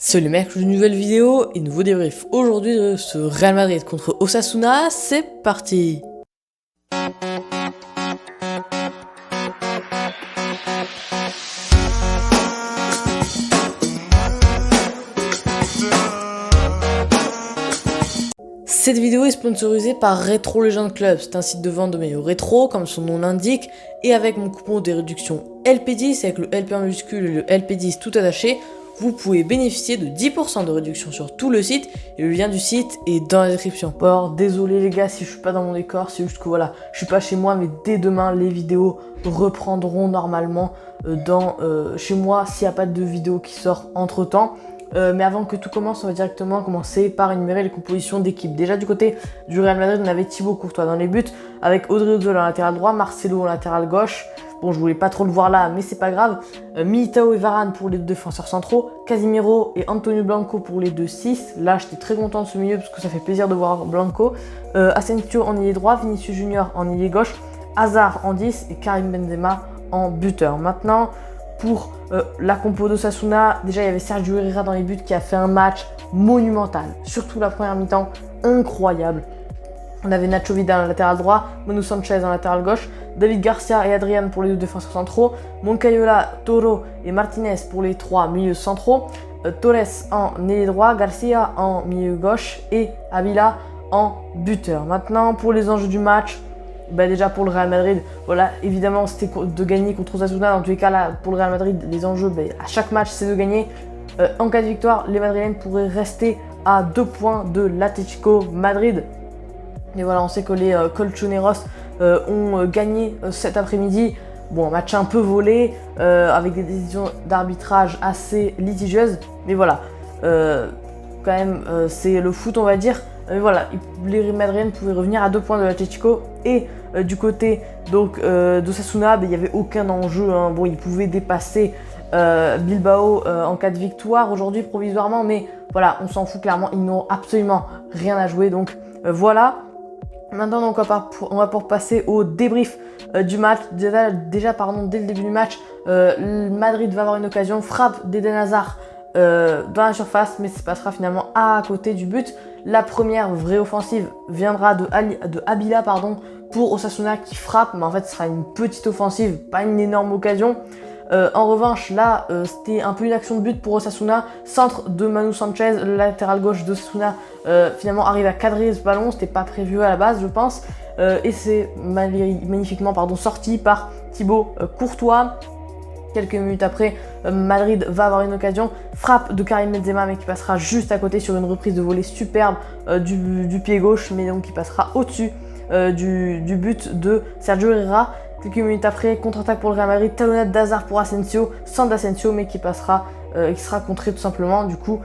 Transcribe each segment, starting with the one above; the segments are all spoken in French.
Salut mec, une nouvelle vidéo et nouveau débrief. Aujourd'hui de ce Real Madrid contre Osasuna, c'est parti. Cette vidéo est sponsorisée par Retro Legend Club, c'est un site de vente de maillots rétro, comme son nom l'indique, et avec mon coupon de réduction LP10, avec le LP en majuscule et le LP10 tout attaché, vous pouvez bénéficier de 10% de réduction sur tout le site, et le lien du site est dans la description. Alors désolé les gars si je suis pas dans mon décor, c'est juste que voilà, je suis pas chez moi, mais dès demain les vidéos reprendront normalement chez moi s'il n'y a pas de vidéo qui sort entre temps. Mais avant que tout commence, on va directement commencer par énumérer les compositions d'équipe. Déjà du côté du Real Madrid, on avait Thibaut Courtois dans les buts, avec Odriozola en latéral droit, Marcelo en latéral gauche. Bon, je voulais pas trop le voir là, mais c'est pas grave. Militao et Varane pour les deux défenseurs centraux, Casemiro et Antonio Blanco pour les deux 6. Là, j'étais très content de ce milieu parce que ça fait plaisir de voir Blanco. Asensio en ailier droit, Vinicius Junior en ailier gauche, Hazard en 10 et Karim Benzema en buteur. Maintenant, pour la compo d'Osasuna, déjà il y avait Sergio Herrera dans les buts qui a fait un match monumental, surtout la première mi-temps, incroyable. On avait Nacho Vidal en latéral droit, Manu Sanchez en latéral gauche, David Garcia et Adrian pour les deux défenseurs centraux, Moncayola, Toro et Martinez pour les trois milieux centraux, Torres en ailier droit, Garcia en milieu gauche et Avila en buteur. Maintenant pour les enjeux du match, déjà pour le Real Madrid, voilà, évidemment c'était de gagner contre Osasuna. Dans tous les cas là, pour le Real Madrid, les enjeux, à chaque match c'est de gagner. En cas de victoire, les Madrilènes pourraient rester à 2 points de l'Atlético Madrid. Et voilà, on sait que les Colchoneros ont gagné cet après-midi. Bon, un match un peu volé, avec des décisions d'arbitrage assez litigieuses. Mais voilà, quand même, c'est le foot, on va dire. Mais voilà, les Madrilènes pouvaient revenir à 2 points de l'Atlético. Et du côté d'Osasuna, il n'y avait aucun enjeu. Hein. Bon, ils pouvaient dépasser Bilbao en cas de victoire aujourd'hui provisoirement. Mais voilà, on s'en fout clairement. Ils n'ont absolument rien à jouer. Donc voilà. Maintenant, donc, on va pour passer au débrief du match. Déjà, dès le début du match, Madrid va avoir une occasion. Frappe d'Eden Hazard dans la surface, mais ça se passera finalement à côté du but. La première vraie offensive viendra de Abila pour Osasuna qui frappe, mais en fait ce sera une petite offensive, pas une énorme occasion. En revanche, là, c'était un peu une action de but pour Osasuna. Centre de Manu Sanchez, le latéral gauche d'Osasuna, finalement arrive à cadrer ce ballon. C'était pas prévu à la base, je pense. Et c'est magnifiquement sorti par Thibaut Courtois. Quelques minutes après, Madrid va avoir une occasion. Frappe de Karim Benzema, mais qui passera juste à côté sur une reprise de volée superbe du pied gauche, mais donc qui passera au-dessus du but de Sergio Herrera. Quelques minutes après, contre-attaque pour le Real Madrid, talonnade d'Hazard pour Asensio, centre d'Asensio, mais qui sera contré tout simplement. Du coup,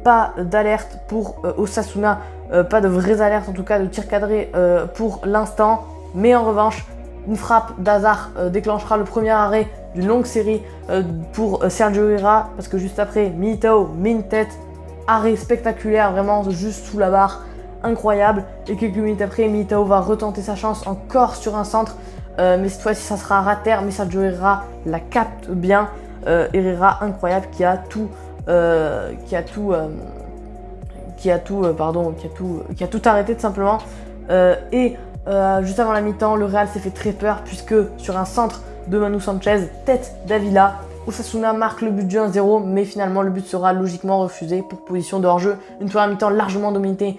pas d'alerte pour Osasuna, pas de vraies alertes en tout cas de tir cadré pour l'instant. Mais en revanche, une frappe d'Hazard déclenchera le premier arrêt d'une longue série pour Sergio Herrera, parce que juste après, Militao met une tête, arrêt spectaculaire, vraiment juste sous la barre, incroyable. Et quelques minutes après, Militao va retenter sa chance encore sur un centre, mais cette fois-ci ça sera raté, mais Sergio Herrera la capte bien. Herrera incroyable qui a tout arrêté tout simplement. Juste avant la mi-temps, le Real s'est fait très peur puisque sur un centre de Manu Sanchez, tête d'Avila, Osasuna marque le but du 1-0, mais finalement le but sera logiquement refusé pour position de hors-jeu. Une première mi-temps largement dominée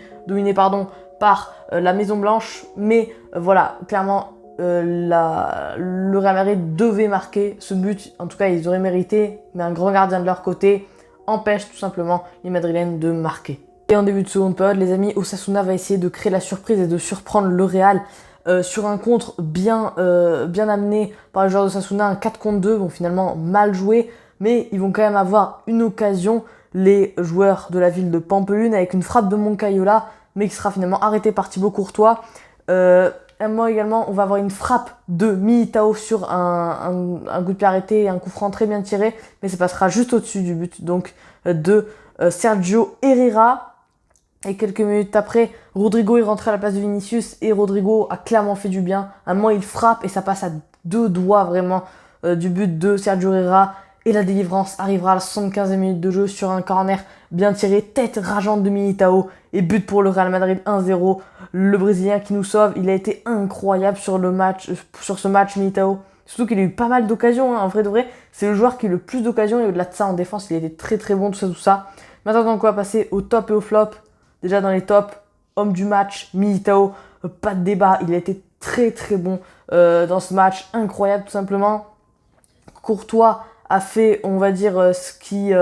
par la Maison Blanche, mais voilà, clairement le Real Madrid devait marquer ce but. En tout cas, ils auraient mérité, mais un grand gardien de leur côté empêche tout simplement les Madrilènes de marquer. Et en début de seconde période, les amis, Osasuna va essayer de créer la surprise et de surprendre le Real sur un contre bien amené par les joueurs d'Osasuna, un 4 contre 2, bon finalement mal joué, mais ils vont quand même avoir une occasion, les joueurs de la ville de Pampelune, avec une frappe de Moncayola, mais qui sera finalement arrêtée par Thibaut Courtois. Également, on va avoir une frappe de Militao sur un coup de pied arrêté et un coup franc très bien tiré, mais ça passera juste au-dessus du but donc de Sergio Herrera. Et quelques minutes après, Rodrigo est rentré à la place de Vinicius et Rodrigo a clairement fait du bien. À un moment, il frappe et ça passe à 2 doigts vraiment du but de Sergio Herrera Et la délivrance arrivera à la 75e minute de jeu sur un corner bien tiré, tête rageante de Militao et but pour le Real Madrid 1-0. Le Brésilien qui nous sauve, il a été incroyable sur ce match Militao. Surtout qu'il a eu pas mal d'occasions, hein, en vrai de vrai. C'est le joueur qui a eu le plus d'occasions et au-delà de ça en défense, il a été très très bon, tout ça, tout ça. Maintenant, donc, on va passer au top et au flop. Déjà dans les tops, homme du match, Militao, pas de débat, il a été très très bon dans ce match, incroyable tout simplement. Courtois a fait, on va dire, ce qu'il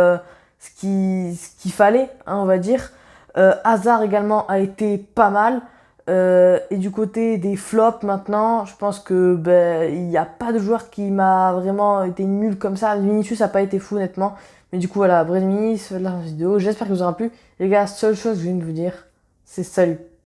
fallait, hein, on va dire. Hazard également a été pas mal. Et du côté des flops maintenant, je pense que il n'y a pas de joueur qui m'a vraiment été nul comme ça. Vinicius n'a pas été fou honnêtement. Mais du coup voilà, Brest Mini, c'est la vidéo. J'espère que vous aura plu. Les gars, seule chose que je viens de vous dire, c'est salut.